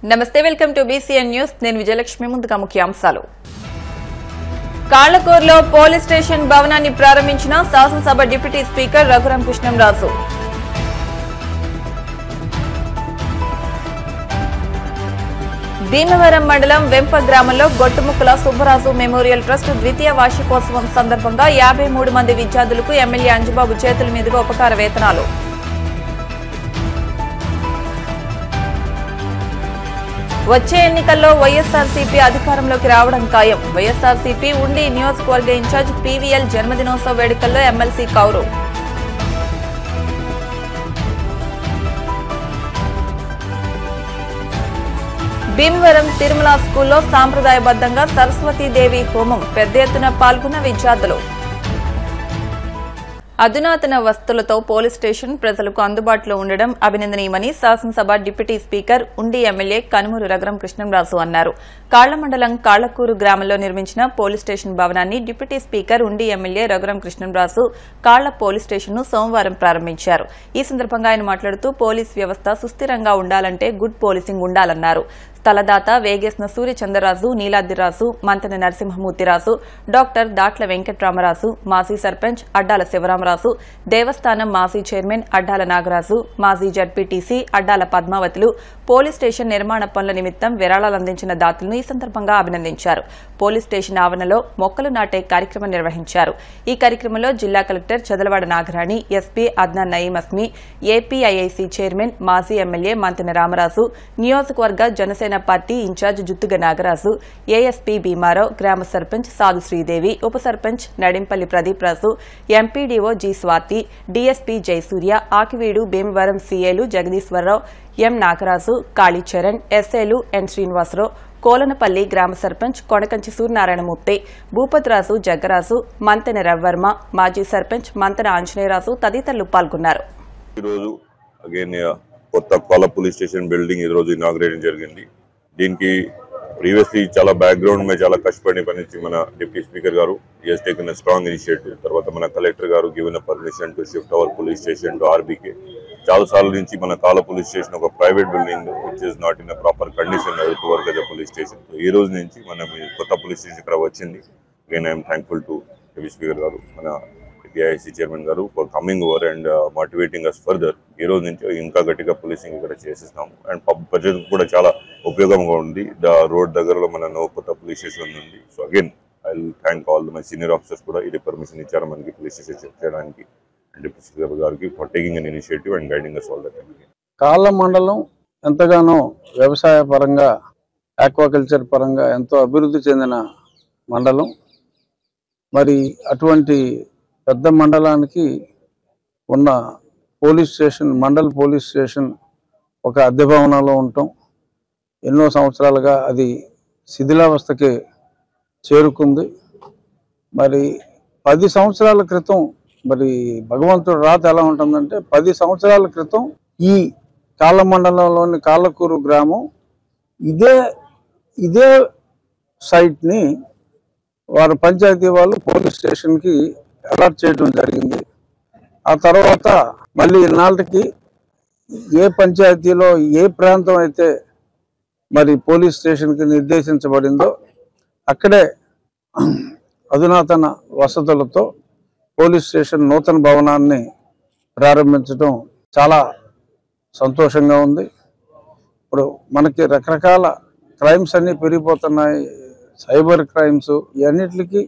నమస్తే welcome to BCN news నేను విజయలక్ష్మి ముందుగా ముఖ్యాంశాలు కాళ్ళకూరులో పోలీస్ స్టేషన్ భవనాన్ని ప్రారంభించిన శాసనసభ డిప్యూటీ స్పీకర్ రఘురాం కృష్ణంరాజు భీమవరం మండలం వెంప గ్రామంలో గొట్టుముక్కల సుబ్బరాజు మెమోరియల్ ట్రస్ట్ ద్వితీయ వార్షికోత్సవం సందర్భంగా 53 మంది విద్యార్థులకు ఎమ్మెల్యే అంజబాబు చేతుల మీదుగా ఉపకార వేతనాలు వచ్చే ఎన్నికల్లో వైఎస్ఆర్సీపీ అధికారంలోకి రావడం ఖాయం వైఎస్ఆర్సీపీ ఉండి నియోజకవర్గ ఇన్ఛార్జ్ పీవీఎల్ జన్మదినోత్సవ వేడుకల్లో ఎమ్మెల్సీ కౌరు భీమవరం తిరుమల స్కూల్లో సాంప్రదాయబద్దంగా సరస్వతీదేవి హోమం పెద్ద ఎత్తున పాల్గొన్న విద్యార్థులు అధునాతన వస్తువులతో పోలీస్ స్టేషన్ ప్రజలకు అందుబాటులో ఉండడం అభినందనీయమని శాసనసభ డిప్యూటీ స్పీకర్ ఉండి ఎమ్మెల్యే కనుమూరు రఘురాం కృష్ణంరాజు అన్నారు. కాళ్ల మండలం కాళ్లకూరు గ్రామంలో నిర్మించిన పోలీస్ స్టేషన్ భవనాన్ని డిప్యూటీ స్పీకర్ ఉండి ఎమ్మెల్యే రఘురాం కృష్ణంరాజు కాళ్ల పోలీస్ స్టేషన్ను సోమవారం ప్రారంభించారు. ఈ సందర్భంగా ఆయన మాట్లాడుతూ పోలీస్ వ్యవస్థ సుస్థిరంగా ఉండాలంటే గుడ్ పోలీసింగ్ ఉండాలన్నారు. స్థలదాత వేగేసిన సూర్యచంద్రరాజు, నీలాద్రిరాజు, మంతెన నరసింహమూర్తిరాజు, డాక్టర్ దాట్ల వెంకట్రామరాజు, మాజీ సర్పంచ్ అడ్డాల శివరామరాజు, దేవస్థానం మాజీ చైర్మన్ అడ్డాల నాగరాజు, మాజీ జడ్పీటీసీ అడ్డాల పద్మావతులు పోలీస్ స్టేషన్ నిర్మాణ పనుల నిమిత్తం విరాళాలందించిన దాతలను ఈ సందర్భంగా అభినందించారు. పోలీస్ స్టేషన్ ఆవరణలో మొక్కలు నాటే కార్యక్రమం నిర్వహించారు. ఈ కార్యక్రమంలో జిల్లా collector Chadalavada Nagarani, SP Adnan Nayeem Asmi, APIIC chairman మాజీ ఎమ్మెల్యే మంతెన రామరాజు, నియోజకవర్గ Janasena party incharge Juttuga Nagaraju, ASP Bhimarao, గ్రామ సర్పంచ్ సాధు శ్రీదేవి, ఉప sarpanch Nadimpalli Pradeep Raju, MPDO G Swathi, DSP Jayasurya, Akividu Bhimavaram సీఏలు జగదీశ్వరరావు, ఎం నాగరాజు, కాళీచరణ్, ఎస్ఏలు ఎన్ శ్రీనివాసరావు, కోలనపల్లి గ్రామ సర్పంచ్ కొనకంచి సూర్యనారాయణమూర్తి, భూపతిరాజు జగ్గరాజు, మంతెన రవివర్మ, మాజీ సర్పంచ్ మంతెన ఆంజనేయరాజు తదితరులు పాల్గొన్నారు. కొత్త కోల పోలీస్ స్టేషన్ బిల్డింగ్ ఈ రోజు ఇనాగ్రేషన్ జరిగింది. దీనికి ప్రీవియస్లీ చాలా బ్యాక్గ్రౌండ్ మీద చాలా కష్టపడి పనిచి మన డిప్యూటీ స్పీకర్ గారు హస్ టేకెన్ స్ట్రాంగ్ ఇనిషియేటివ్. తర్వాత మన కలెక్టర్ గారు given permission to shift our police station to RBK. చాలా సార్లు నుంచి మన కాల పోలీస్ స్టేషన్ ఒక private building which is not in proper condition work as a police station. ఈ రోజు నుంచి మనం కొత్త పోలీస్ స్టేషన్ ఇక్కడ వచ్చింది. Again I'm thankful to deputy speaker గారు, మన ఏపీఐసీ చైర్మన్ గారు for coming over and motivating us further. ఈ రోజు నుంచి ఇంకా గట్టిగా పోలీసింగ్ ఇక్కడ చేసేస్తాము అండ్ ప్రజలకు కూడా చాలా ఉపయోగంగా ఉంది. రోడ్ దగ్గరలో మన కొత్త పోలీస్ స్టేషన్ ఉంది. So again I will thank all my senior officers కూడా ఇది పర్మిషన్ ఇచ్చారు మనకి పోలీస్ స్టేషన్ చేయడానికి. డిప్యూటీ స్పీకర్ గారికి for taking an initiative and guiding us all the time. Kalla మండలం ఎంతగానో వ్యవసాయ పరంగా, ఆక్వాకల్చర్ పరంగా ఎంతో అభివృద్ధి చెందిన మండలం. మరి అటువంటి పెద్ద మండలానికి ఉన్న police station, mandal police station ఒక అద్దె భవనంలో ఉండటం, ఎన్నో సంవత్సరాలుగా అది శిథిలావస్థకి చేరుకుంది. మరి 10 సంవత్సరాల క్రితం, మరి భగవంతుడు రాత ఎలా ఉంటుందంటే 10 సంవత్సరాల క్రితం ఈ కాళ్ళ మండలంలోని కాళ్ళకూరు గ్రామం ఇదే సైట్ని వారు పంచాయతీ వాళ్ళు పోలీస్ స్టేషన్కి అలాట్ చేయడం జరిగింది. ఆ తర్వాత మళ్ళీ ఇన్నాళ్ళకి ఏ పంచాయతీలో ఏ ప్రాంతం అయితే మరి పోలీస్ స్టేషన్కి నిర్దేశించబడిందో అక్కడే అధునాతన వసతులతో పోలీస్ స్టేషన్ నూతన భవనాన్ని ప్రారంభించడం చాలా సంతోషంగా ఉంది. ఇప్పుడు మనకి రకరకాల క్రైమ్స్ అన్నీ పెరిగిపోతున్నాయి. సైబర్ క్రైమ్స్, ఇవన్నిటికి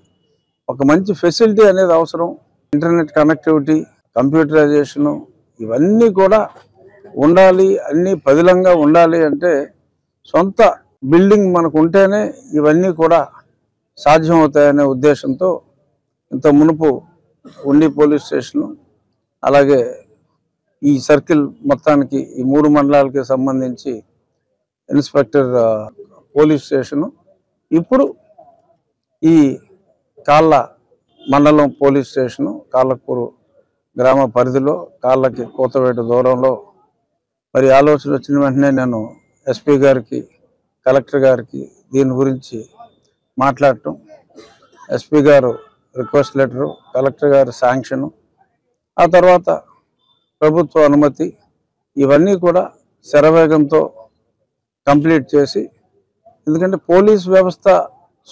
ఒక మంచి ఫెసిలిటీ అనేది అవసరం. ఇంటర్నెట్ కనెక్టివిటీ, కంప్యూటరైజేషను ఇవన్నీ కూడా ఉండాలి. అన్నీ పదిలంగా ఉండాలి అంటే సొంత బిల్డింగ్ మనకు ఉంటేనే ఇవన్నీ కూడా సాధ్యమవుతాయనే ఉద్దేశంతో ఇంత మునుపు ఉండి పోలీస్ స్టేషను, అలాగే ఈ సర్కిల్ మొత్తానికి ఈ 3 మండలాలకి సంబంధించి ఇన్స్పెక్టర్ పోలీస్ స్టేషను, ఇప్పుడు ఈ కాళ్ళ మండలం పోలీస్ స్టేషను కాళ్ళకూరు గ్రామ పరిధిలో కాళ్ళకి కోతవేట దూరంలో మరి ఆలోచన వచ్చిన వెంటనే నేను ఎస్పీ గారికి, కలెక్టర్ గారికి దీని గురించి మాట్లాడటం, ఎస్పీ గారు రిక్వెస్ట్ లెటరు, కలెక్టర్ గారు శాంక్షను, ఆ తర్వాత ప్రభుత్వ అనుమతి, ఇవన్నీ కూడా శరవేగంతో కంప్లీట్ చేసి, ఎందుకంటే పోలీస్ వ్యవస్థ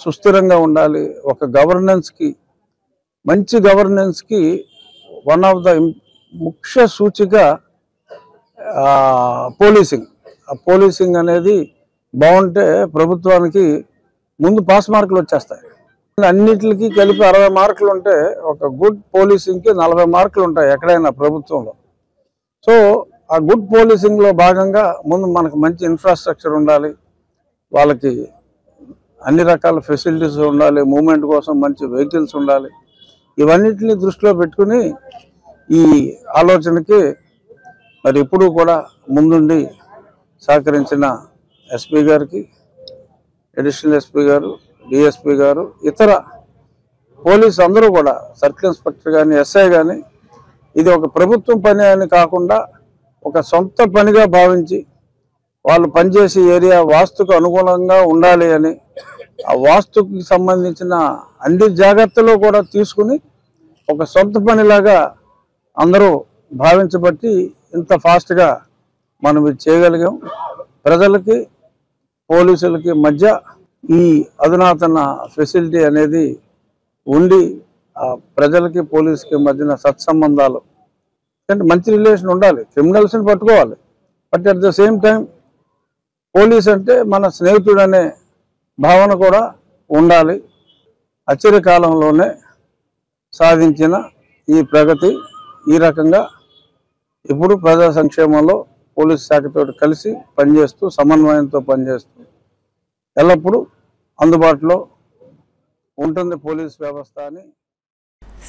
సుస్థిరంగా ఉండాలి. ఒక గవర్నెన్స్కి, మంచి గవర్నెన్స్కి వన్ ఆఫ్ ద ముఖ్య సూచిక పోలీసింగ్. ఆ పోలీసింగ్ అనేది బాగుంటే ప్రభుత్వానికి ముందు పాస్ మార్కులు వచ్చేస్తాయి. అన్నిటికీ కలిపి 60 మార్కులు ఉంటే ఒక గుడ్ పోలీసింగ్కి 40 మార్కులు ఉంటాయి ఎక్కడైనా ప్రభుత్వంలో. సో ఆ గుడ్ పోలీసింగ్లో భాగంగా ముందు మనకు మంచి ఇన్ఫ్రాస్ట్రక్చర్ ఉండాలి, వాళ్ళకి అన్ని రకాల ఫెసిలిటీస్ ఉండాలి, మూవ్మెంట్ కోసం మంచి వెహికల్స్ ఉండాలి. ఇవన్నిటిని దృష్టిలో పెట్టుకుని ఈ ఆలోచనకి మరి ఇప్పుడు కూడా ముందుండి సహకరించిన ఎస్పీ గారికి, అడిషనల్ ఎస్పీ గారు, డిఎస్పీ గారు, ఇతర పోలీసు అందరూ కూడా, సర్కిల్ ఇన్స్పెక్టర్ కానీ, ఎస్ఐ కానీ, ఇది ఒక ప్రభుత్వం పని అని కాకుండా ఒక సొంత పనిగా భావించి వాళ్ళు పనిచేసే ఏరియా వాస్తుకు అనుగుణంగా ఉండాలి అని, ఆ వాస్తుకి సంబంధించిన అన్ని జాగ్రత్తలు కూడా తీసుకుని ఒక సొంత పనిలాగా అందరూ భావించబట్టి ఇంత ఫాస్ట్గా మనం ఇది చేయగలిగాం. ప్రజలకి పోలీసులకి మధ్య ఈ అధునాతన ఫెసిలిటీ అనేది ఉండి ప్రజలకి పోలీసుకి మధ్యన సత్సంబంధాలు అంటే మంచి రిలేషన్ ఉండాలి. క్రిమినల్స్ని పట్టుకోవాలి, but at the same time police అంటే మన స్నేహితుడు అనే భావన కూడా ఉండాలి. అచిర కాలంలోనే సాధించిన ఈ ప్రగతి ఈ రకంగా ఇప్పుడు ప్రజా సంక్షేమంలో పోలీస్ శాఖతో కలిసి పనిచేస్తూ, సమన్వయంతో పనిచేస్తూ ఎల్లప్పుడూ అందుబాటులో ఉంటుంది పోలీస్ వ్యవస్థ అని.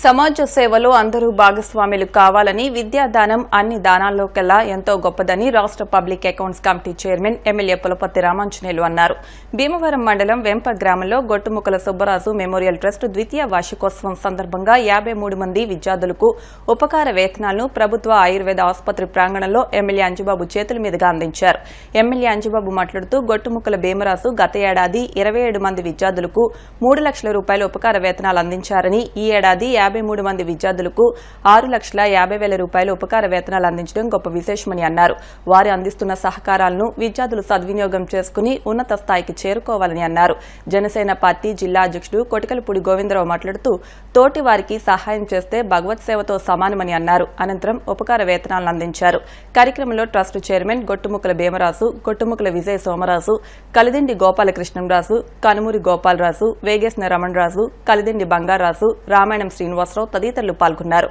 సమాజ సేవలో అందరూ భాగస్వాములు కావాలని, విద్యాదానం అన్ని దానాల్లోకెల్లా ఎంతో గొప్పదని రాష్ట్ర public accounts committee chairman MLA Pulaparthi Ramanjaneyulu అన్నారు. భీమవరం మండలం వెంప గ్రామంలో గొట్టుముక్కల సుబ్బరాజు మెమోరియల్ ట్రస్ట్ ద్వితీయ వార్షికోత్సవం సందర్భంగా 53 మంది విద్యార్థులకు ఉపకార వేతనాలను ప్రభుత్వ ఆయుర్వేద ఆసుపత్రి ప్రాంగణంలో ఎమ్మెల్యే అంజుబాబు చేతుల మీదుగా అందించారు. ఎమ్మెల్యే అంజుబాబు మాట్లాడుతూ గొట్టుముక్కల భీమరాజు గత ఏడాది 27 మంది విద్యార్థులకు 3 లక్షల రూపాయల ఉపకార వేతనాలు అందించారని, ఈ ఏడాది 53 మంది విద్యార్థులకు 6,50,000 రూపాయల ఉపకార వేతనాలు అందించడం గొప్ప విశేషమని అన్నారు. వారు అందిస్తున్న సహకారాలను విద్యార్థులు సద్వినియోగం చేసుకుని ఉన్నత స్థాయికి చేరుకోవాలని అన్నారు. జనసేన పార్టీ జిల్లా అధ్యక్షుడు కొటికలపూడి గోవిందరావు మాట్లాడుతూ తోటి వారికి సహాయం చేస్తే భగవత్ సేవతో సమానమని అన్నారు. అనంతరం ఉపకార వేతనాలను అందించారు. కార్యక్రమంలో ట్రస్ట్ చైర్మన్ గొట్టుముక్కల భీమరాజు, గొట్టుముక్కల విజయ సోమరాజు, కలిదిండి గోపాలకృష్ణంరాజు, కనుమూరి గోపాలరాజు, వేగేశ్న రమణరాజు, కలిదిండి బంగారాజు, రామాయణం శ్రీనివాసరావు తదితరులు పాల్గొన్నారు.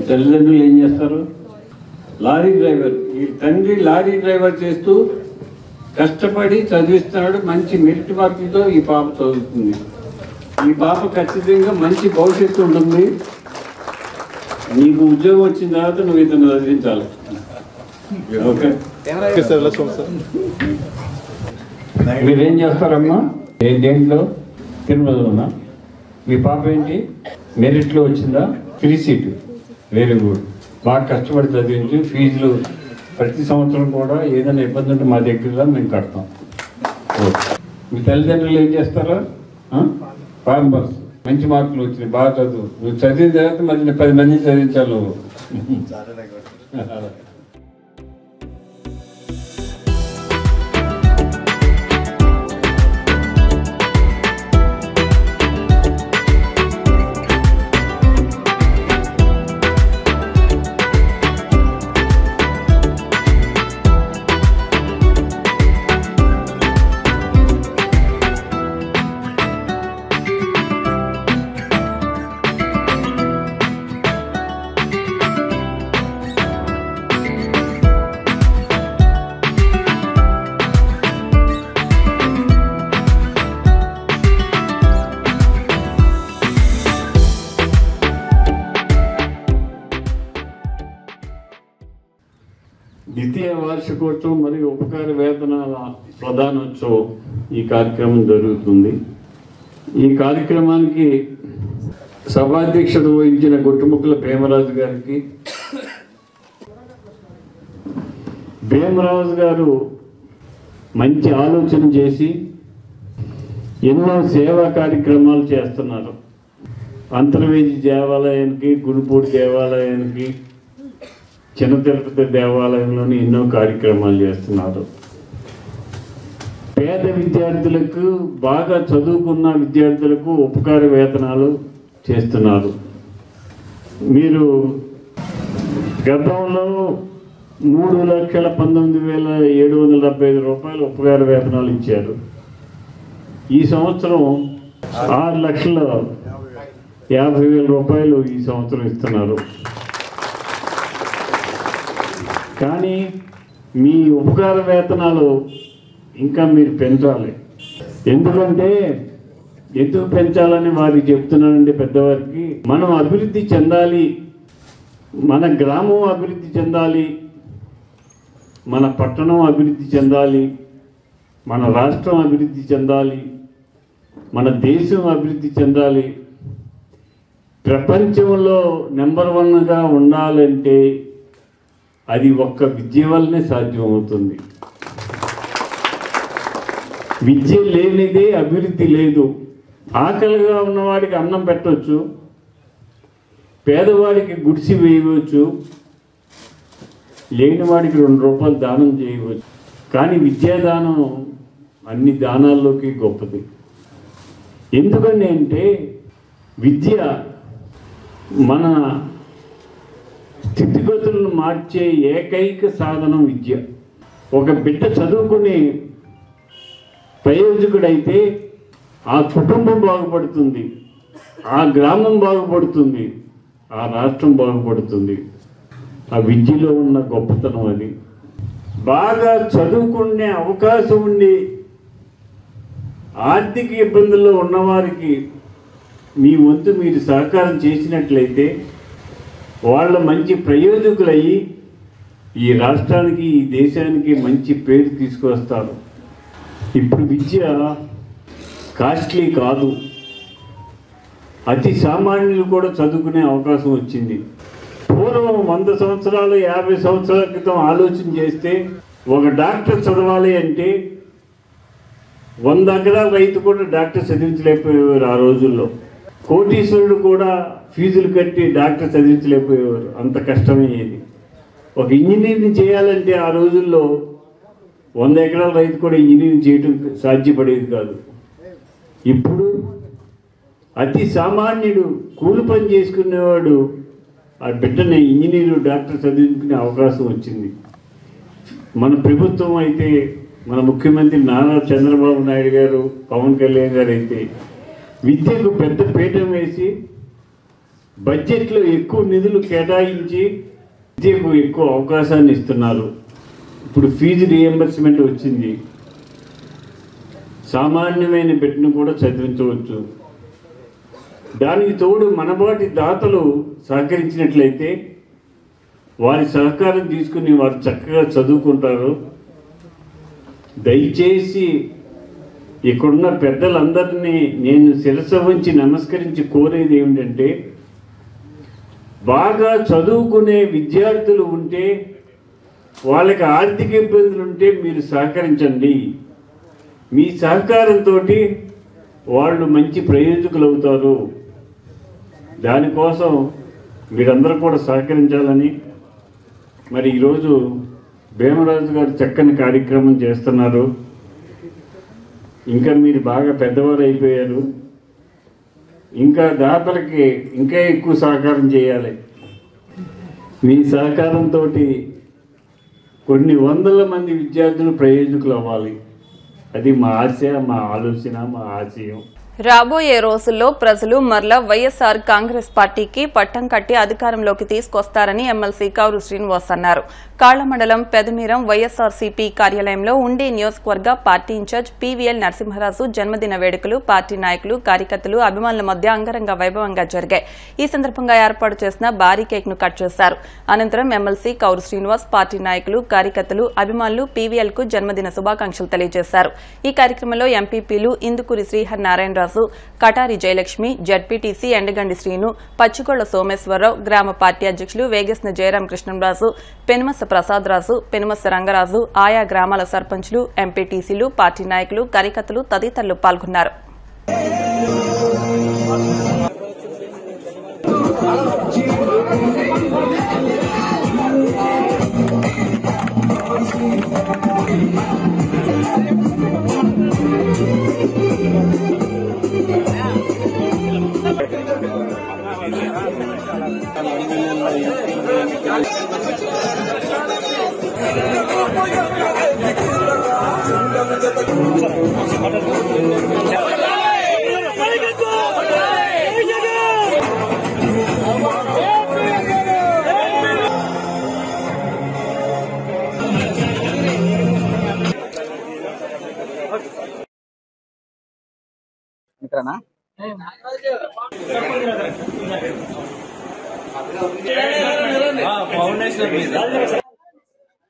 తల్లిదండ్రులు ఏం చేస్తారు? Lorry driver. ఈ తండ్రి లారీ డ్రైవర్ చేస్తూ కష్టపడి చదివిస్తున్నాడు. మంచి మెరిట్ మార్కులతో ఈ పాప చదువుతుంది. ఈ పాప ఖచ్చితంగా మంచి భవిష్యత్తు ఉంటుంది. నీకు ఉద్యోగం వచ్చిన తర్వాత నువ్వు ఇతను చదివించాలి. ఓకే, మీరేం చేస్తారమ్మా? దేంట్లో? తిరుమలలోనా? మీ పాప ఏంటి మెరిట్లో వచ్చిందా? 3 సీటు. Very good. బాగా కష్టపడి చదివించి ఫీజులు ప్రతి సంవత్సరం కూడా ఏదైనా ఇబ్బంది ఉంటే మా దగ్గర మేము కడతాం. మీ తల్లిదండ్రులు ఏం చేస్తారా? ఫార్మర్స్. మంచి మార్కులు వచ్చినాయి, బాగా చదువు. నువ్వు చదివిన తర్వాత మళ్ళీ 10 మందిని చదివించాలి నువ్వు. ద్వితీయ వార్షికోత్సవం మరియు ఉపకార వేతనాల ప్రధానోత్సవం ఈ కార్యక్రమం జరుగుతుంది. ఈ కార్యక్రమానికి సభాధ్యక్షత వహించిన గొట్టుముక్కల భీమరాజు గారికి, భీమరాజు గారు మంచి ఆలోచన చేసి ఎన్నో సేవా కార్యక్రమాలు చేస్తున్నారు. అంతర్వేది దేవాలయానికి, గురుపూడి దేవాలయానికి చిన్న తిరుపతి దేవాలయంలోని ఎన్నో కార్యక్రమాలు చేస్తున్నారు. పేద విద్యార్థులకు, బాగా చదువుకున్న విద్యార్థులకు ఉపకార వేతనాలు చేస్తున్నారు. మీరు గతంలో 3,19,775 రూపాయలు ఉపకార వేతనాలు ఇచ్చారు. ఈ సంవత్సరం 6,50,000 రూపాయలు ఈ సంవత్సరం ఇస్తున్నారు. కానీ మీ ఉపకార వేతనాలు ఇంకా మీరు పెంచాలి. ఎందుకు పెంచాలని వారికి చెప్తున్నానండి పెద్దవారికి. మనం అభివృద్ధి చెందాలి, మన గ్రామం అభివృద్ధి చెందాలి, మన పట్టణం అభివృద్ధి చెందాలి, మన రాష్ట్రం అభివృద్ధి చెందాలి, మన దేశం అభివృద్ధి చెందాలి, ప్రపంచంలో నెంబర్ 1గా ఉండాలంటే అది ఒక్క విద్య వల్లనే సాధ్యమవుతుంది. విద్య లేనిదే అభివృద్ధి లేదు. ఆకలిగా ఉన్నవాడికి అన్నం పెట్టవచ్చు, పేదవాడికి గుడిసి వేయవచ్చు, లేని వాడికి 2 రూపాయలు దానం చేయవచ్చు. కానీ విద్యాదానం అన్ని దానాల్లోకి గొప్పది. ఎందుకని అంటే విద్య మన స్థితిగతులను మార్చే ఏకైక సాధనం విద్య. ఒక బిడ్డ చదువుకుని ప్రయోజకుడైతే ఆ కుటుంబం బాగుపడుతుంది, ఆ గ్రామం బాగుపడుతుంది, ఆ రాష్ట్రం బాగుపడుతుంది. ఆ విద్యలో ఉన్న గొప్పతనం అది. బాగా చదువుకునే అవకాశం ఉండి ఆర్థిక ఇబ్బందుల్లో ఉన్నవారికి మీ వంతు మీరు సహకారం చేసినట్లయితే వాళ్ళ మంచి ప్రయోజకులయ్యి ఈ రాష్ట్రానికి, ఈ దేశానికి మంచి పేరు తీసుకొస్తారు. ఇప్పుడు విద్య కాస్ట్లీ కాదు, అతి సామాన్యులు కూడా చదువుకునే అవకాశం వచ్చింది. పూర్వం 100 సంవత్సరాలు 50 సంవత్సరాల క్రితం ఆలోచన చేస్తే ఒక డాక్టర్ చదవాలి అంటే 100 ఎకరాల రైతు కూడా డాక్టర్ చదివించలేకపోయేవారు. ఆ రోజుల్లో కోటీశ్వరుడు కూడా ఫీజులు కట్టి డాక్టర్ చదివించలేకపోయేవారు, అంత కష్టమయ్యేది. ఒక ఇంజనీర్ని చేయాలంటే ఆ రోజుల్లో 100 ఎకరాల రైతు కూడా ఇంజనీరింగ్ చేయడం సాధ్యపడేది కాదు. ఇప్పుడు అతి సామాన్యుడు కూలి పని చేసుకునేవాడు ఆ బిడ్డని ఇంజనీరు, డాక్టర్ చదివించుకునే అవకాశం వచ్చింది. మన ప్రభుత్వం అయితే, మన ముఖ్యమంత్రి నారా చంద్రబాబు నాయుడు గారు, పవన్ కళ్యాణ్ గారు అయితే విద్యకు పెద్ద పీఠం వేసి బడ్జెట్లో ఎక్కువ నిధులు కేటాయించి విద్యకు ఎక్కువ అవకాశాన్ని ఇస్తున్నారు. ఇప్పుడు ఫీజు రియంబర్స్మెంట్ వచ్చింది, సామాన్యమైన బిడ్డను కూడా చదివించవచ్చు. దానికి తోడు మనబాటి దాతలు సహకరించినట్లయితే వారి సహకారం తీసుకుని వారు చక్కగా చదువుకుంటారు. దయచేసి ఇక్కడున్న పెద్దలందరినీ నేను శిరస్సు వంచి నమస్కరించి కోరేది ఏమిటంటే, బాగా చదువుకునే విద్యార్థులు ఉంటే, వాళ్ళకి ఆర్థిక ఇబ్బందులు ఉంటే మీరు సహకరించండి. మీ సహకారంతో వాళ్ళు మంచి ప్రయోజకులు అవుతారు. దానికోసం మీరందరూ కూడా సహకరించాలని, మరి ఈరోజు భీమరాజు గారు చక్కని కార్యక్రమం చేస్తున్నారు. ఇంకా మీరు బాగా పెద్దవారు అయిపోయారు, ఇంకా దాతలకి ఇంకా ఎక్కువ సహకారం చేయాలి. మీ సహకారంతో కొన్ని వందల మంది విద్యార్థులు ప్రయోజకులు అవ్వాలి. అది మా ఆశ, మా ఆలోచన, మా ఆశయం. రాబోయే రోజుల్లో ప్రజలు మరలా వైఎస్ఆర్ కాంగ్రెస్ పార్టీకి పట్టం కట్టి అధికారంలోకి తీసుకొస్తారని ఎమ్మెల్సీ కౌరు శ్రీనివాస్ అన్నారు. కాళ్ల మండలం పెదమీరం వైఎస్ఆర్సీపీ కార్యాలయంలో ఉండి నియోజకవర్గ పార్టీ ఇన్ఛార్జ్ పీవీఎల్ నరసింహరాజు జన్మదిన వేడుకలు పార్టీ నాయకులు, కార్యకర్తలు, అభిమానుల మధ్య అంగరంగ వైభవంగా జరిగాయి. ఈ సందర్భంగా ఏర్పాటు చేసిన భారీ కేక్ ను కట్ చేశారు. అనంతరం ఎమ్మెల్సీ కౌరు శ్రీనివాస్ పార్టీ నాయకులు, కార్యకర్తలు, అభిమానులు పీవీఎల్ కు జన్మదిన శుభాకాంక్షలు తెలియజేశారు. ఈ కార్యక్రమంలో ఎంపీపీలు ఇందుకూరి శ్రీహరి నారాయణ, కటారి జయలక్ష్మి, జడ్పీటీసీ ఎండగండి శ్రీను, పచ్చిగొళ్ల సోమేశ్వరరావు, గ్రామ పార్టీ అధ్యక్షులు వేగేసిన జయరాం కృష్ణంరాజు, పెనుమస ప్రసాద్ రాజు, పెనుమస రంగరాజు, ఆయా గ్రామాల సర్పంచులు, ఎంపీటీసీలు, పార్టీ నాయకులు, కార్యకర్తలు తదితరులు పాల్గొన్నారు.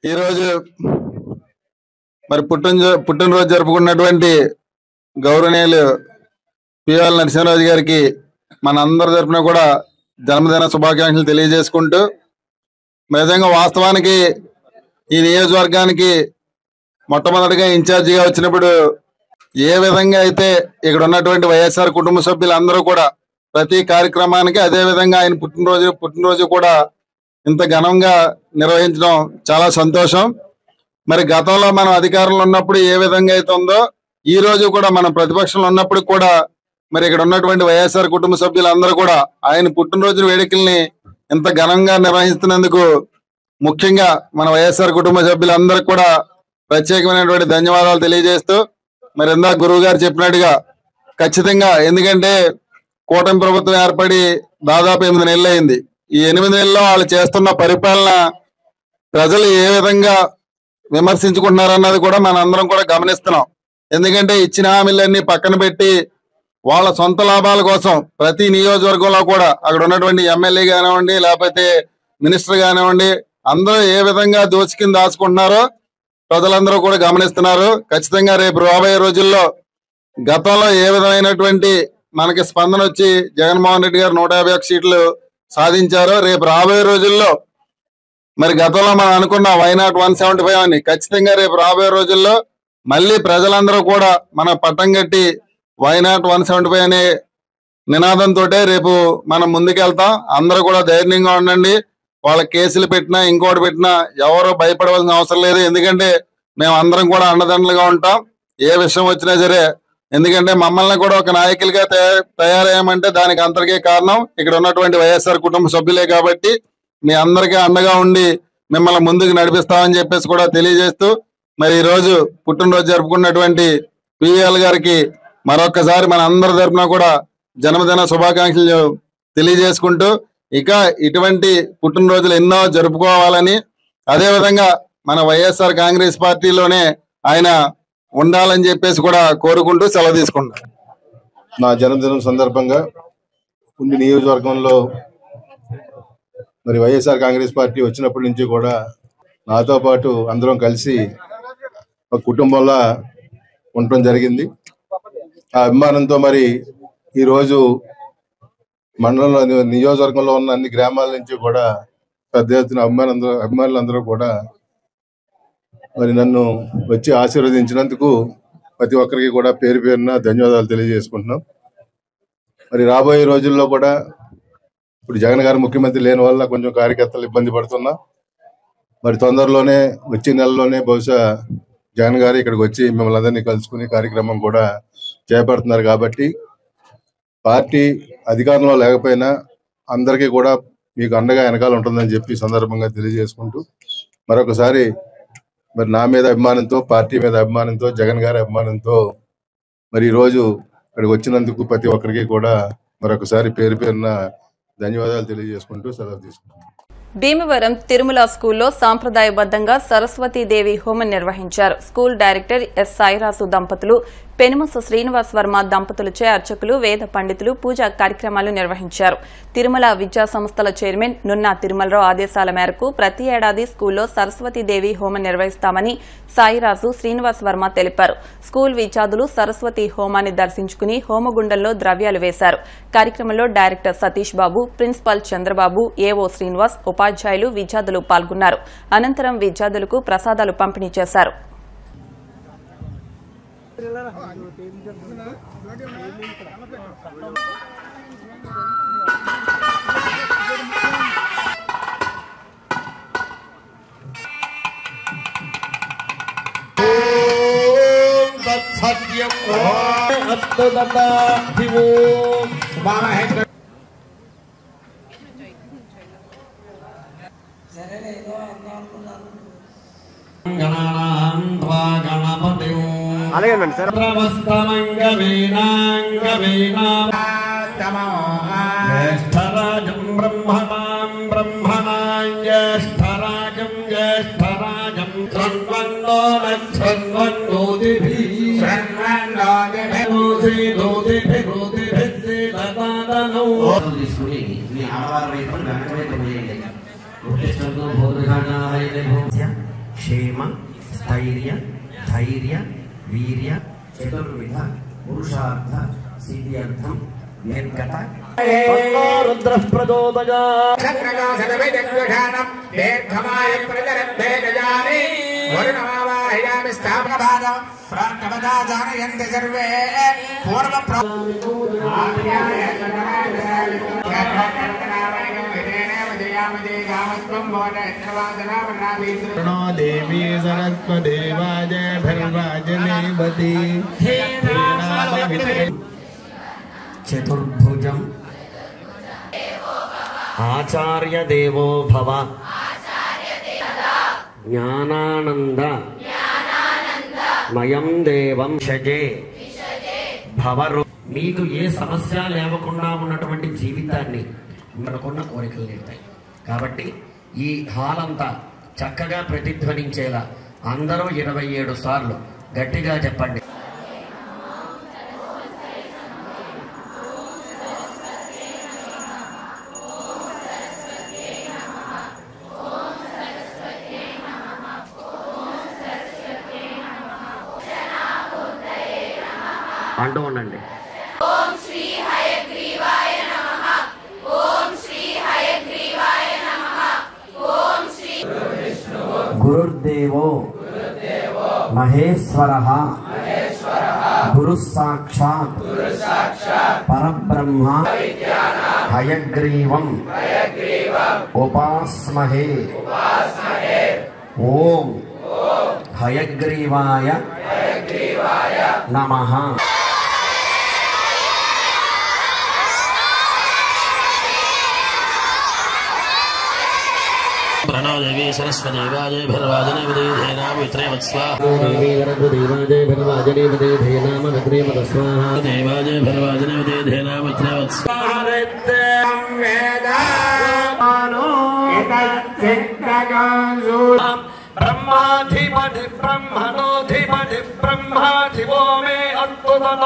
ఈరోజు మరి పుట్టినరోజు జరుపుకున్నటువంటి గౌరవనీయులు పిఎల్ నరసింహరాజు గారికి మన అందరి తరపున కూడా జన్మదిన శుభాకాంక్షలు తెలియజేసుకుంటూ, నిజంగా వాస్తవానికి ఈ నియోజకవర్గానికి మొట్టమొదటిగా ఇన్ఛార్జిగా వచ్చినప్పుడు ఏ విధంగా అయితే ఇక్కడ ఉన్నటువంటి వైఎస్ఆర్ కుటుంబ సభ్యులందరూ కూడా ప్రతి కార్యక్రమానికి అదే విధంగా ఆయన పుట్టినరోజు కూడా ఇంత ఘనంగా నిర్వహించడం చాలా సంతోషం. మరి గతంలో మనం అధికారంలో ఉన్నప్పుడు ఏ విధంగా అయితే ఉందో ఈ రోజు కూడా మనం ప్రతిపక్షంలో ఉన్నప్పుడు కూడా మరి ఇక్కడ ఉన్నటువంటి వైఎస్ఆర్ కుటుంబ సభ్యులందరూ కూడా ఆయన పుట్టినరోజు వేడుకల్ని ఇంత ఘనంగా నిర్వహిస్తున్నందుకు ముఖ్యంగా మన వైఎస్ఆర్ కుటుంబ సభ్యులందరికీ కూడా ప్రత్యేకమైనటువంటి ధన్యవాదాలు తెలియజేస్తూ, మరి ఇందాక గురువు గారు చెప్పినట్టుగా ఖచ్చితంగా, ఎందుకంటే కూటమి ప్రభుత్వం ఏర్పడి దాదాపు 8 నెలలు అయింది. ఈ 8 నెలల్లో వాళ్ళు చేస్తున్న పరిపాలన ప్రజలు ఏ విధంగా విమర్శించుకుంటున్నారన్నది కూడా మన అందరం కూడా గమనిస్తున్నాం. ఎందుకంటే ఇచ్చిన హామీలన్నీ పక్కన పెట్టి వాళ్ళ సొంత లాభాల కోసం ప్రతి నియోజకవర్గంలో కూడా అక్కడ ఉన్నటువంటి ఎమ్మెల్యే కానివ్వండి, లేకపోతే మినిస్టర్ కానివ్వండి, అందరూ ఏ విధంగా దోచుకుని దాచుకుంటున్నారో ప్రజలందరూ కూడా గమనిస్తున్నారు. ఖచ్చితంగా రేపు రాబోయే రోజుల్లో గతంలో ఏ విధమైనటువంటి మనకి స్పందన వచ్చి జగన్మోహన్ రెడ్డి గారు 151 సీట్లు సాధించారో రేపు రాబోయే రోజుల్లో మరి గతంలో మనం అనుకున్న వైనాట్ 175 అని ఖచ్చితంగా రేపు రాబోయే రోజుల్లో మళ్ళీ ప్రజలందరూ కూడా మన పట్టం కట్టి వైనాట్ 175 అనే నినాదంతో రేపు మనం ముందుకెళ్తాం. అందరూ కూడా ధైర్యంగా ఉండండి. వాళ్ళ కేసులు పెట్టినా ఇంకోటి పెట్టినా ఎవరు భయపడవలసిన అవసరం లేదు. ఎందుకంటే మేము అందరం కూడా అండదండలుగా ఉంటాం ఏ విషయం వచ్చినా సరే. ఎందుకంటే మమ్మల్ని కూడా ఒక నాయకులుగా తయారయ్యామంటే దానికి అంతటికే కారణం ఇక్కడ ఉన్నటువంటి వైఎస్ఆర్ కుటుంబ సభ్యులే. కాబట్టి మీ అందరికీ అండగా ఉండి మిమ్మల్ని ముందుకు నడిపిస్తామని చెప్పేసి కూడా తెలియజేస్తూ, మరి ఈ రోజు పుట్టినరోజు జరుపుకున్నటువంటి పిఎల్ గారికి మరొకసారి మన అందరి తరపున కూడా జన్మదిన శుభాకాంక్షలు తెలియజేసుకుంటూ, ఇక ఇటువంటి పుట్టినరోజులు ఎన్నో జరుపుకోవాలని, అదేవిధంగా మన వైఎస్ఆర్ కాంగ్రెస్ పార్టీలోనే ఆయన ఉండాలని చెప్పేసి కూడా కోరుకుంటూ సెలవు తీసుకుంటాం. నా జన్మదినం సందర్భంగా ఉండి నియోజకవర్గంలో మరి వైఎస్ఆర్ కాంగ్రెస్ పార్టీ వచ్చినప్పటి నుంచి కూడా నాతో పాటు అందరం కలిసి ఒక కుటుంబంలా ఉండటం జరిగింది. ఆ అభిమానంతో మరి ఈరోజు మండలంలో నియోజకవర్గంలో ఉన్న అన్ని గ్రామాల నుంచి కూడా పెద్ద ఎత్తున అభిమానులందరూ కూడా మరి నన్ను వచ్చి ఆశీర్వదించినందుకు ప్రతి ఒక్కరికి కూడా పేరు పేరున ధన్యవాదాలు తెలియజేసుకుంటున్నాం. మరి రాబోయే రోజుల్లో కూడా ఇప్పుడు జగన్ గారు ముఖ్యమంత్రి లేని వల్ల కొంచెం కార్యకర్తలు ఇబ్బంది పడుతున్నా, మరి తొందరలోనే వచ్చే నెలలోనే బహుశా జగన్ గారు ఇక్కడికి వచ్చి మిమ్మల్ని అందరినీ కలుసుకుని కార్యక్రమం కూడా చేపడుతున్నారు. కాబట్టి పార్టీ అధికారంలో లేకపోయినా అందరికీ కూడా మీకు అండగా వెనకాల ఉంటుందని చెప్పి సందర్భంగా తెలియజేసుకుంటూ, మరొకసారి మరి నా మీద అభిమానంతో, పార్టీ మీద అభిమానంతో, జగన్ గారి అభిమానంతో మరి ఈరోజు ఇక్కడికి వచ్చినందుకు ప్రతి ఒక్కరికి కూడా మరొకసారి పేరు పేరున ధన్యవాదాలు తెలియజేసుకుంటూ సెలవు తీసుకుంటున్నాను. భీమవరం తిరుమల స్కూల్లో సాంప్రదాయబద్దంగా సరస్వతీదేవి హోమం నిర్వహించారు. స్కూల్ డైరెక్టర్ ఎస్ సాయిరాసు దంపతులు, పెనుమస శ్రీనివాస్ వర్మ దంపతులచే అర్చకులు, వేద పండితులు పూజా కార్యక్రమాలు నిర్వహించారు. తిరుమల విద్యా సంస్థల చైర్మన్ నున్నా తిరుమలరావు ఆదేశాల మేరకు ప్రతి ఏడాది స్కూల్లో సరస్వతీదేవి హోమం నిర్వహిస్తామని సాయిరాజు, శ్రీనివాస్ వర్మ తెలిపారు. స్కూల్ విద్యార్థులు సరస్వతి హోమాన్ని దర్శించుకుని హోమగుండంలో ద్రవ్యాలు వేశారు. కార్యక్రమంలో డైరెక్టర్ సతీష్ బాబు, ప్రిన్సిపాల్ చంద్రబాబు, ఏవో శ్రీనివాస్, ఉపాధ్యాయులు, విద్యార్థులు పాల్గొన్నారు. అనంతరం విద్యార్థులకు ప్రసాదాలు పంపిణీ చేశారు. అలాగేనండి సార్. జ్యేష్ఠరాజం బ్రహ్మణాం బ్రహ్మణాం జ్యేష్ఠరాజం జ్యేష్ఠరాజం శ్రవన్నో నక్షన్వన్నోతిభిః తీసుకుని మీ ఆడవారి వైపు వెనక వైపు పోయండి. క్షేమ స్థైర్య ధైర్య వీర్య చతుర్విధ పురుషార్థ సిద్ధ్యర్థం నిర్గత రుద్రః ప్రచోదయాత్. దేవీ సరస్వదేవాజయభిర్వాజనేవతి చతుర్భుజం ఆచార్య దేవో భవ జ్ఞానానంద మయం దేవం షజే భవరు. మీకు ఏ సమస్య లేవకుండా ఉన్నటువంటి జీవితాన్ని మనకున్న కోరికలు తీరుతాయి. కాబట్టి ఈ హాల్ అంతా చక్కగా ప్రతిధ్వనించేలా అందరూ 27 సార్లు గట్టిగా చెప్పండి. అంటూ ఉండండి. గురుర్దేవో మహేశ్వరః గురు సాక్షాత్ పరబ్రహ్మ హయగ్రీవం ఉపాస్మహే. ఓం హయగ్రీవాయ నమః. ప్రణవదేవి సరస్వదేవాజయభిర్వాజనేవదేనామిత్రేవత్స్వాహా. బ్రహ్మాధిపతి బ్రహ్మణోధిపతి బ్రహ్మాధిపో మే అద్భుతమ.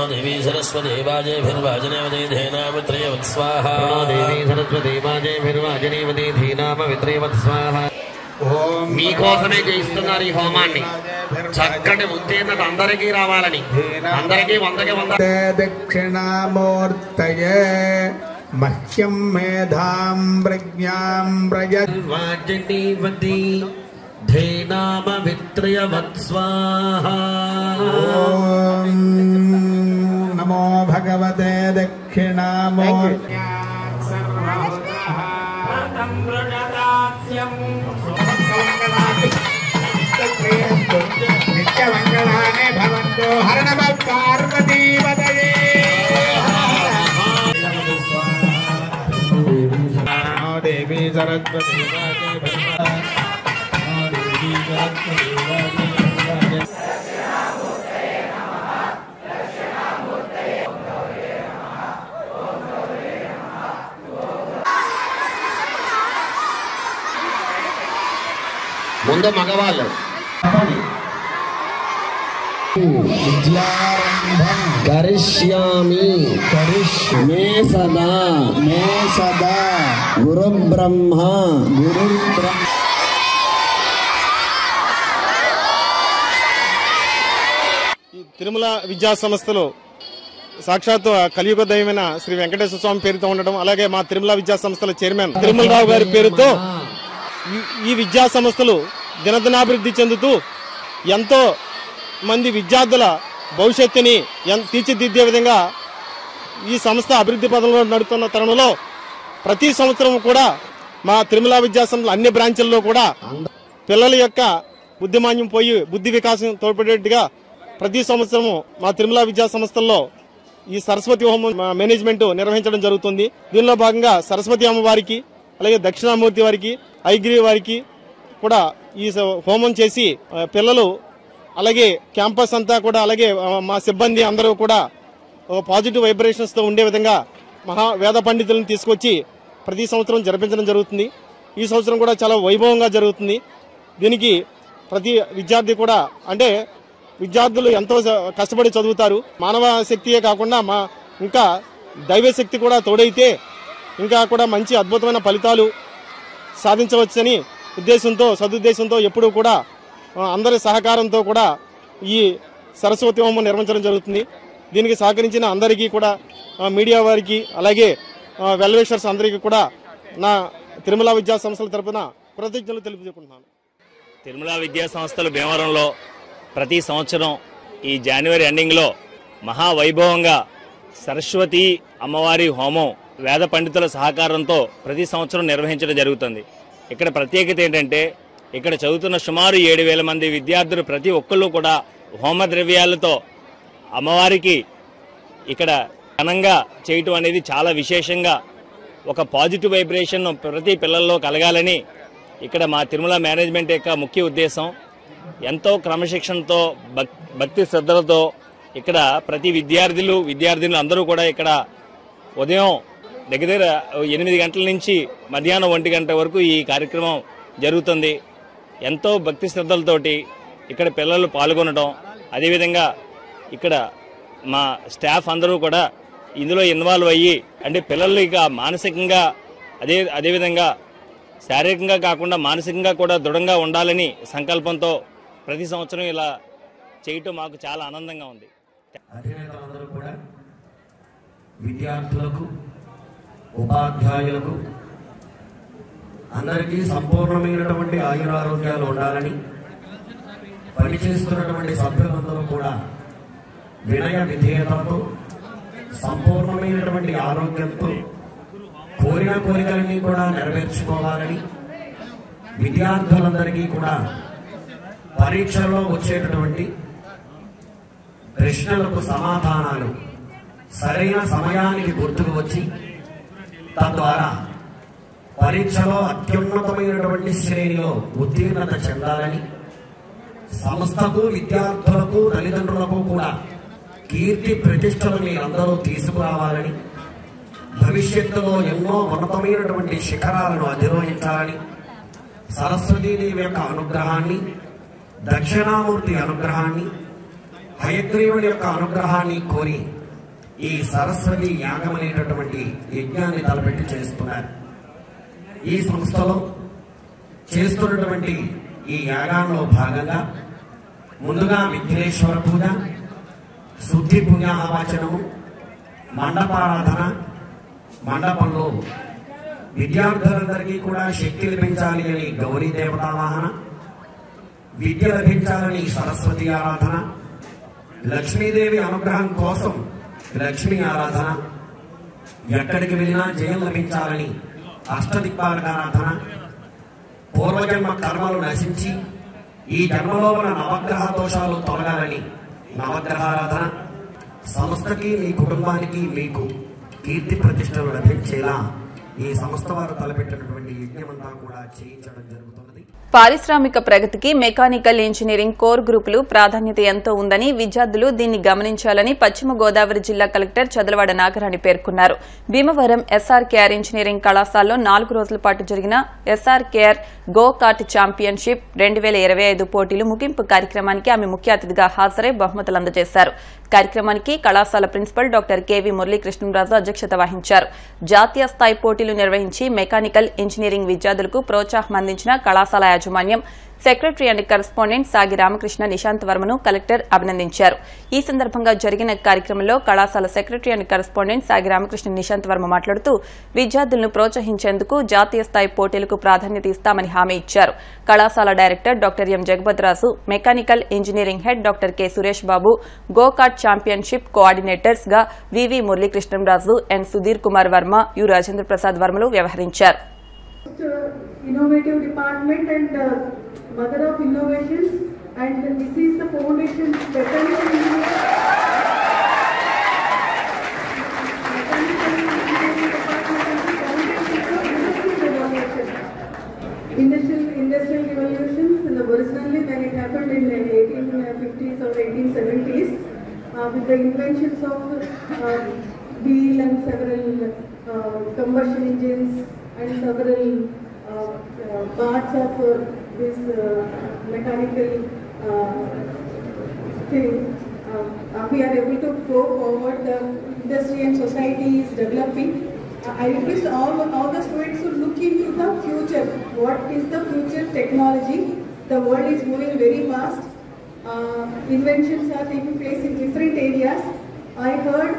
దేవి సరస్వదేవాజయభిర్వాజనేవదేనామిత్రేవత్ స్వాహా. మీకోసమే చేయిస్తున్నారు ఈ హోమాన్ని. చక్కటి ఉత్తేజత అందరికీ రావాలని, అందరికీ 100 దక్షిణామూర్తయే మహ్యం మేధాం ప్రజ్ఞాం ప్రజవాజనీవతి ధేనామ విత్రయవత్ స్వాహా. నమో భగవతే దక్షిణామూర్తయే. నిత్యమంగళాని భవంతు. హర నమః పార్వతీపతయే. దేవి సరస్వతి ముందు మగవాళ్ళు కరిష్యామి మే సదా గురుబ్రహ్మ తిరుమల విద్యా సంస్థలో సాక్షాత్ కలియుగ దైవమైన శ్రీ వెంకటేశ్వర స్వామి పేరుతో ఉండడం, అలాగే మా తిరుమల విద్యా సంస్థల చైర్మన్ తిరుమలరావు గారి పేరుతో ఈ విద్యా సంస్థలు దినదినాభివృద్ధి చెందుతూ ఎంతో మంది విద్యార్థుల భవిష్యత్తుని తీర్చిదిద్దే విధంగా ఈ సంస్థ అభివృద్ధి పదంలో నడుస్తున్న తరుణంలో ప్రతి సంవత్సరం కూడా మా తిరుమల విద్యాసంస్థల అన్ని బ్రాంచ్ల్లో కూడా పిల్లల యొక్క బుద్ధిమాన్యం పోయి బుద్ధి వికాసం తోడ్పడేట్టుగా ప్రతి సంవత్సరము మా తిరుమల విద్యాసంస్థల్లో ఈ సరస్వతి హోమం మేనేజ్మెంట్ నిర్వహించడం జరుగుతుంది. దీనిలో భాగంగా సరస్వతి అమ్మవారికి అలాగే దక్షిణామూర్తి వారికి ఐగిరి వారికి కూడా ఈ హోమం చేసి పిల్లలు అలాగే క్యాంపస్ అంతా కూడా అలాగే మా సిబ్బంది అందరూ కూడా పాజిటివ్ వైబ్రేషన్స్ తో ఉండే విధంగా మహా వేద పండితులను తీసుకొచ్చి ప్రతి సంవత్సరం జరిపించడం జరుగుతుంది. ఈ సంవత్సరం కూడా చాలా వైభవంగా జరుగుతుంది. దీనికి ప్రతి విద్యార్థి కూడా అంటే విద్యార్థులు ఎంతో కష్టపడి చదువుతారు. మానవ శక్తియే కాకుండా ఇంకా దైవ శక్తి కూడా తోడైతే ఇంకా కూడా మంచి అద్భుతమైన ఫలితాలు సాధించవచ్చని సదుద్దేశంతో ఎప్పుడూ కూడా అందరి సహకారంతో కూడా ఈ సరస్వతి హోమం నిర్వహించడం జరుగుతుంది. దీనికి సహకరించిన అందరికీ కూడా మీడియా వారికి అలాగే వెల్ విషర్స్ అందరికీ కూడా నా తిరుమల విద్యా సంస్థల తరపున కృతజ్ఞతలు తెలుపుకుంటున్నాను. తిరుమల విద్యా సంస్థలు భీమవరంలో ప్రతి సంవత్సరం ఈ జనవరి ఎండింగ్లో మహావైభవంగా సరస్వతి అమ్మవారి హోమం వేద పండితుల సహకారంతో ప్రతి సంవత్సరం నిర్వహించడం జరుగుతుంది. ఇక్కడ ప్రత్యేకత ఏంటంటే ఇక్కడ చదువుతున్న సుమారు 7,000 మంది విద్యార్థులు ప్రతి ఒక్కళ్ళు కూడా హోమ ద్రవ్యాలతో అమ్మవారికి ఇక్కడ ఘనంగా చేయటం అనేది చాలా విశేషంగా ఒక పాజిటివ్ వైబ్రేషన్ ప్రతి పిల్లల్లో కలగాలని ఇక్కడ మా తిరుమల మేనేజ్మెంట్ యొక్క ముఖ్య ఉద్దేశం. ఎంతో క్రమశిక్షణతో భక్తి శ్రద్ధలతో ఇక్కడ ప్రతి విద్యార్థులు అందరూ కూడా ఇక్కడ ఉదయం దగ్గర 8 గంటల నుంచి మధ్యాహ్నం 1 గంట వరకు ఈ కార్యక్రమం జరుగుతుంది. ఎంతో భక్తి శ్రద్ధలతోటి ఇక్కడ పిల్లలు పాల్గొనడం, అదేవిధంగా ఇక్కడ మా స్టాఫ్ అందరూ కూడా ఇందులో ఇన్వాల్వ్ అయ్యి అంటే పిల్లలు ఇక మానసికంగా అదేవిధంగా శారీరకంగా కాకుండా మానసికంగా కూడా దృఢంగా ఉండాలని సంకల్పంతో ప్రతి సంవత్సరం ఇలా చేయటం మాకు చాలా ఆనందంగా ఉంది. అధినేతలందరూ కూడా విద్యార్థులకు ఉపాధ్యాయులకు అందరికీ సంపూర్ణమైనటువంటి ఆయురారోగ్యాలు ఉండాలని పనిచేస్తున్నటువంటి సభ్యులందరూ కూడా వినయ విధేయతతో సంపూర్ణమైనటువంటి ఆరోగ్యంతో కోరిన కోరికలన్నీ కూడా నెరవేర్చుకోవాలని విద్యార్థులందరికీ కూడా పరీక్షల్లో వచ్చేటటువంటి ప్రశ్నలకు సమాధానాలు సరైన సమయానికి గుర్తుకు వచ్చి తద్వారా పరీక్షలో అత్యున్నతమైనటువంటి శ్రేణిలో ఉత్తీర్ణత చెందాలని సంస్థకు విద్యార్థులకు తల్లిదండ్రులకు కూడా కీర్తి ప్రతిష్టలు మీరందరూ తీసుకురావాలని భవిష్యత్తులో ఎన్నో ఉన్నతమైనటువంటి శిఖరాలను అధిరోహించాలని సరస్వతీదేవి యొక్క అనుగ్రహాన్ని, దక్షిణామూర్తి అనుగ్రహాన్ని, హయగ్రీవుని యొక్క అనుగ్రహాన్ని కోరి ఈ సరస్వతి యాగం అనేటటువంటి యజ్ఞాన్ని తలపెట్టి చేస్తున్నారు. ఈ సంస్థలో చేస్తున్నటువంటి ఈ యాగాల్లో భాగంగా ముందుగా విఘ్నేశ్వర పూజ, శుద్ధి పుణ్యాహవాచనము, మండపారాధన, మండపంలో విద్యార్థులందరికీ కూడా శక్తిని పెంచాలి అని గౌరీ దేవతావాహన, విద్య లభించాలని సరస్వతి ఆరాధన, లక్ష్మీదేవి అనుగ్రహం కోసం లక్ష్మీ ఆరాధన, ఎక్కడికి వెళ్ళినా జయం లభించాలని అష్టదిక్పాలక ఆరాధన, పూర్వజన్మ కర్మలు నశించి ఈ జన్మలో ఉన్న నవగ్రహ దోషాలు తొలగాలని నవగ్రహారాధన, సంస్థకి మీ కుటుంబానికి మీకు కీర్తి ప్రతిష్టలు లభించేలా ఈ సంస్థ వారు తలపెట్టినటువంటి యజ్ఞమంతా కూడా చేయించడం జరుగుతున్నది. పారిశ్రామిక ప్రగతికి మెకానికల్ ఇంజనీరింగ్ కోర్ గ్రూపులు ప్రాధాన్యత ఎంతో ఉందని విద్యార్థులు దీన్ని గమనించాలని పశ్చిమ గోదావరి జిల్లా కలెక్టర్ చదలవాడ నాగరాణి పేర్కొన్నారు. భీమవరం ఎస్ఆర్కేఆర్ ఇంజనీరింగ్ కళాశాలలో 4 రోజుల పాటు జరిగిన ఎస్ఆర్కేఆర్ గో కార్ట్ ఛాంపియన్షిప్ 2025 పోటీలు ముగింపు కార్యక్రమానికి ఆమె ముఖ్య అతిథిగా హాజరై బహుమతులు అందజేశారు. కార్యక్రమానికి కళాశాల ప్రిన్సిపల్ డాక్టర్ కెవి మురళీకృష్ణరాజు అధ్యక్షత వహించారు. జాతీయ స్థాయి పోటీలు నిర్వహించి మెకానికల్ ఇంజనీరింగ్ విద్యార్థులకు ప్రోత్సాహం అందించిన కళాశాల యాజమాన్యం సెక్రటరీ అండ్ కరెస్పాండెంట్ సాగి రామకృష్ణ నిశాంత్ వర్మను కలెక్టర్ అభినందించారు. ఈ సందర్భంగా జరిగిన కార్యక్రమంలో కళాశాల సెక్రటరీ అండ్ కరెస్పాండెంట్ సాగి రామకృష్ణ నిశాంత్ వర్మ మాట్లాడుతూ విద్యార్థులను ప్రోత్సహించేందుకు జాతీయ స్థాయి పోటీలకు ప్రాధాన్యత ఇస్తామని హామీ ఇచ్చారు. కళాశాల director doctor M Jagapatiraju, mechanical engineering head doctor K Suresh Babu, go kart championship coordinators గా VV Muralikrishnamraju, N Sudheer Kumar Varma, U Rajendra Prasad వర్మలు వ్యవహరించారు. Innovative department and mother of innovations, and this is the foundation mechanical engineering industrial revolutions. Originally when it happened in 1850s or 1870s with the inventions of wheel and several combustion engines and several parts of this mechanical thing, we are able to go forward. The industry and society is developing. I request all the students to look into the future. What is the future technology? The world is moving very fast. Inventions are taking place in different areas. I heard,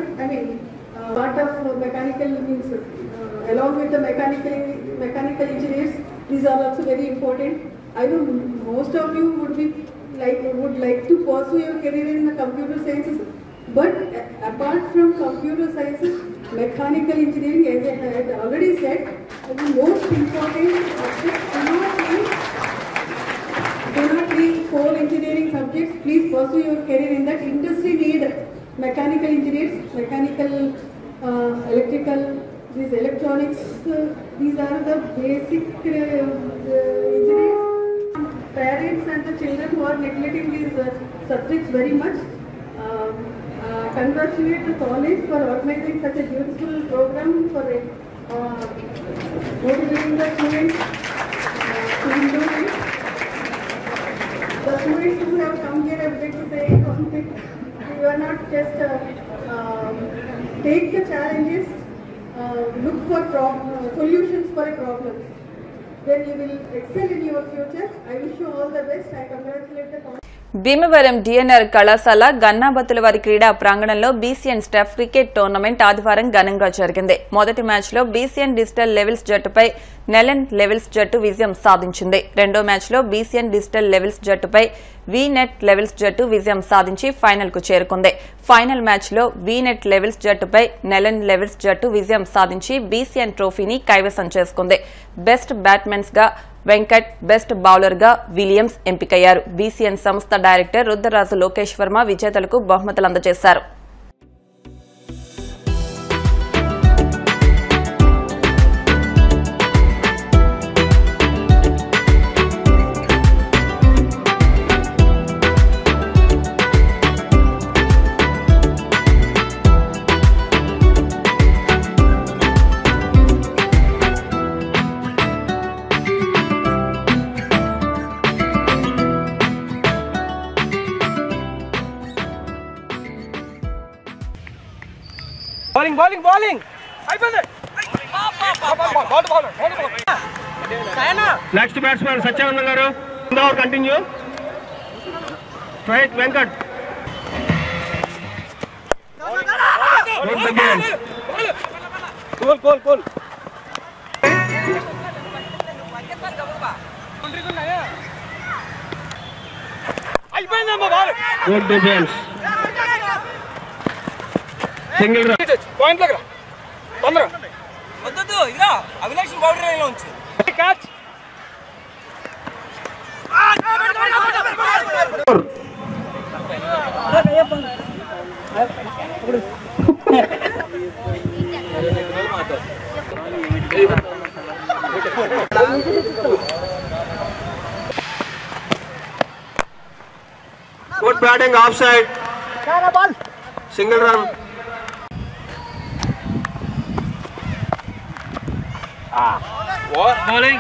part of mechanical means along with the mechanical engineers, these are also very important. I know most of you would like to pursue your career in the computer sciences, but apart from computer sciences, mechanical engineering, as I had already said, is the most important subject. Do not read 4 engineering subjects. Please pursue your career in that. Industry need mechanical engineers, mechanical, electrical, these electronics. These are the basic engineers. Parents and the children who are neglecting these subjects very much. Congratulate the college for organizing such a beautiful program for motivating the students to do it. The students who have come here, I would like to say something. You are not just take the challenges, look for solutions for a problem. Then you will excel in your future. I wish you all the best. I congratulate the college. Bhimavaram DNR కళాశాల గన్నాబత్తుల వారి క్రీడా ప్రాంగణంలో BCN staff cricket tournament ఆదివారం ఘనంగా జరిగింది. మొదటి మ్యాచ్లో BCN digital levels జట్టుపై నెలెన్ లెవెల్స్ జట్టు విజయం సాధించింది. రెండో మ్యాచ్లో బీసీఎన్ డిజిటల్ లెవెల్స్ జట్టుపై వీనెట్ లెవెల్స్ జట్టు విజయం సాధించి ఫైనల్ కు చేరుకుంది. ఫైనల్ మ్యాచ్లో వీనెట్ లెవెల్స్ జట్టుపై నెలెన్ లెవెల్స్ జట్టు విజయం సాధించి బీసీఎన్ ట్రోఫీని కైవసం చేసుకుంది. బెస్ట్ బ్యాట్స్మెన్స్ గా వెంకట్, బెస్ట్ బౌలర్ గా విలియమ్స్ ఎంపికయ్యారు. బీసీఎన్ సంస్థ డైరెక్టర్ రుద్రరాజు లోకేష్ వర్మ విజేతలకు బహుమతులు అందజేశారు. Bowling. Next batsman Satyananda garu. Now continue. Straight Venkat. Good again. Cool. Good defense. Single run. Point lagara. Tondra. Vaddu ila Avinash boundary line lo unchu. Catch. Good batting offside. Single run. What? Bowling.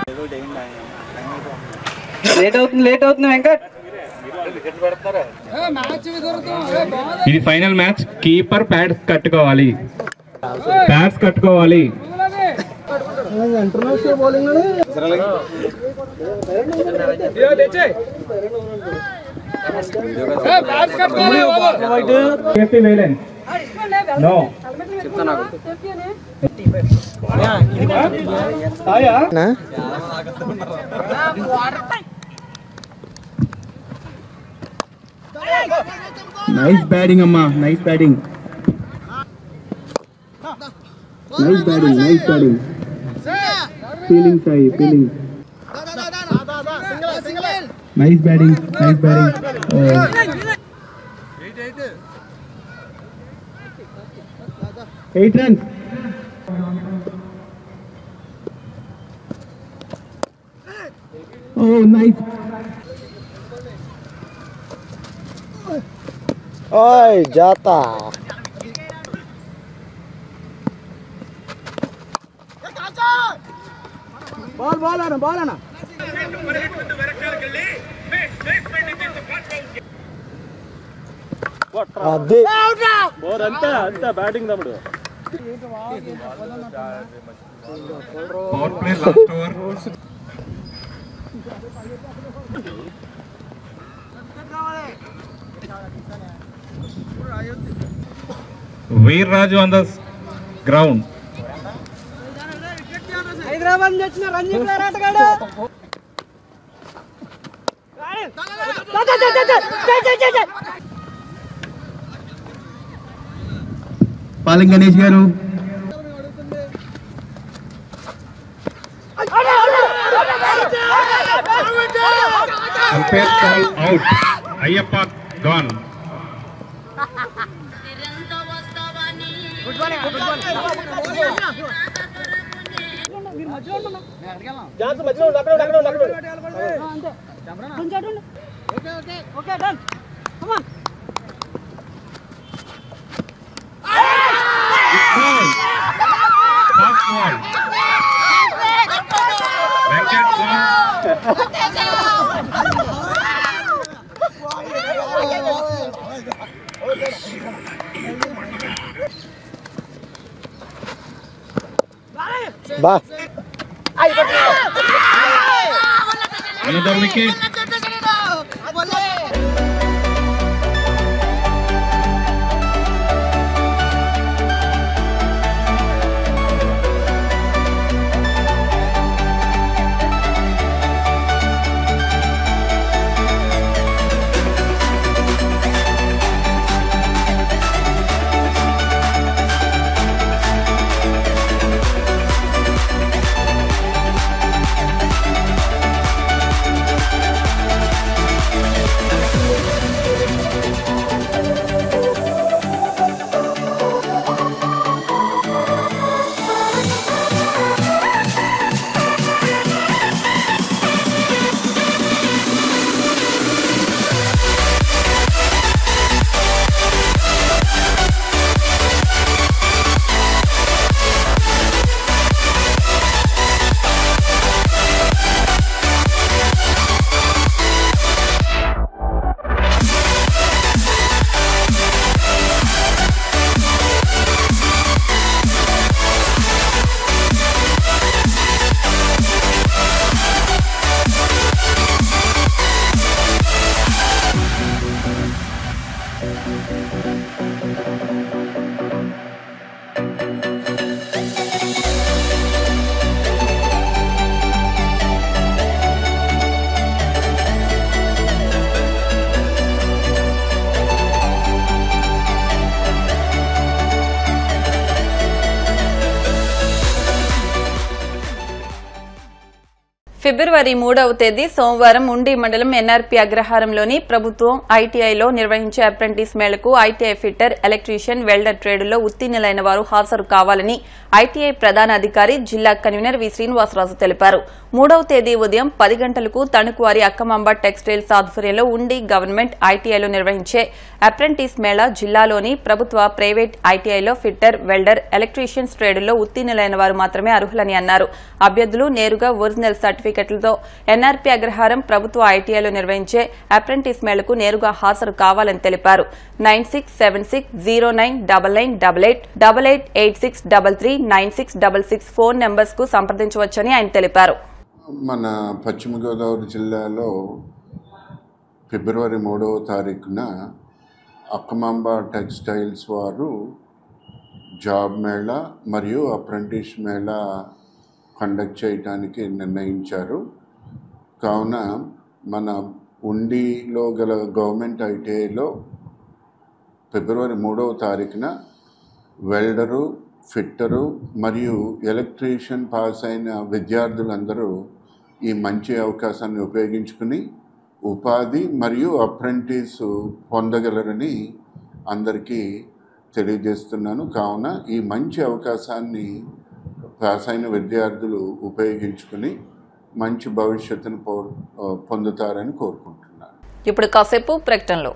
Late అవుతుంది వెంకట్. ఇది final match. Keeper pods కట్టుకోవాలి. International bowling nice batting అమ్మా, nice batting, nice batting, nice batting. Feeling Sai, feeling. Nice batting, nice batting. 8 runs. Oh, nice. ओए जाता ball आना అదే bore అంతా batting తమ్ముడు. Power play last over. Veerraju on the ground. Hyderabad నుంచి వచ్చిన రంజీ ప్లేయర్ ఆటగాడు. పాలింగ్ గణేష్ గారు. Umpire call out. Ayyappa gone. బా another wicket. ఫిబ్రవరి 3వ తేదీ సోమవారం ఉండి మండలం ఎన్ఆర్పీ అగ్రహారంలోని ప్రభుత్వం ఐటీఐలో నిర్వహించే అప్రెంటిస్ మేళకు ఐటీఐ ఫిట్టర్, ఎలక్ట్రీషియన్, వెల్డర్ ట్రేడుల్లో ఉత్తీర్ణులైన వారు హాజరు కావాలని ఐటీఐ ప్రధాన అధికారి జిల్లా కన్వీనర్ వి శ్రీనివాసరాజు తెలిపారు. 3వ తేదీ ఉదయం 10 గంటలకు తణుకువారి అక్కమాంబ టెక్స్టైల్స్ ఆధ్వర్యంలో ఉండి గవర్నమెంట్ ఐటీఐలో నిర్వహించే అప్రెంటిస్ మేళా జిల్లాలోని ప్రభుత్వ, ప్రైవేట్ ఐటీఐలో ఫిట్టర్, వెల్డర్, ఎలక్ట్రీషియన్స్ ట్రేడుల్లో ఉత్తీర్ణులైన వారు మాత్రమే అర్హులని అన్నారు. అభ్యర్థులు నేరుగా ఒరిజినల్ సర్టిఫికెట్లతో ఎన్ఆర్పీ అగ్రహారం ప్రభుత్వ ఐటీఐలో నిర్వహించే అప్రెంటిస్ మేళకు నేరుగా హాజరు కావాలని తెలిపారు. 9676099988 8886339666 ఫోన్ నెంబర్స్ కు సంప్రదించవచ్చని ఆయన తెలిపారు. మన పశ్చిమ గోదావరి జిల్లాలో ఫిబ్రవరి 3వ తారీఖున అక్కమాంబ టెక్స్టైల్స్ వారు జాబ్ మేళా మరియు అప్రెంటిస్ మేళా కండక్ట్ చేయడానికి నిర్ణయించారు. కావున మన ఉండిలో గల గవర్నమెంట్ ఐటీఐలో ఫిబ్రవరి 3వ తారీఖున వెల్డరు, ఫిట్టరు మరియు ఎలక్ట్రీషియన్ పాస్ అయిన విద్యార్థులందరూ ఈ మంచి అవకాశాన్ని ఉపయోగించుకుని ఉపాధి మరియు అప్రెంటిస్ పొందగలరని అందరికీ తెలియజేస్తున్నాను. కావున ఈ మంచి అవకాశాన్ని పాస్ అయిన విద్యార్థులు ఉపయోగించుకుని మంచి భవిష్యత్తును పొందుతారని కోరుకుంటున్నాను. ఇప్పుడు కాసేపు ప్రకటనలో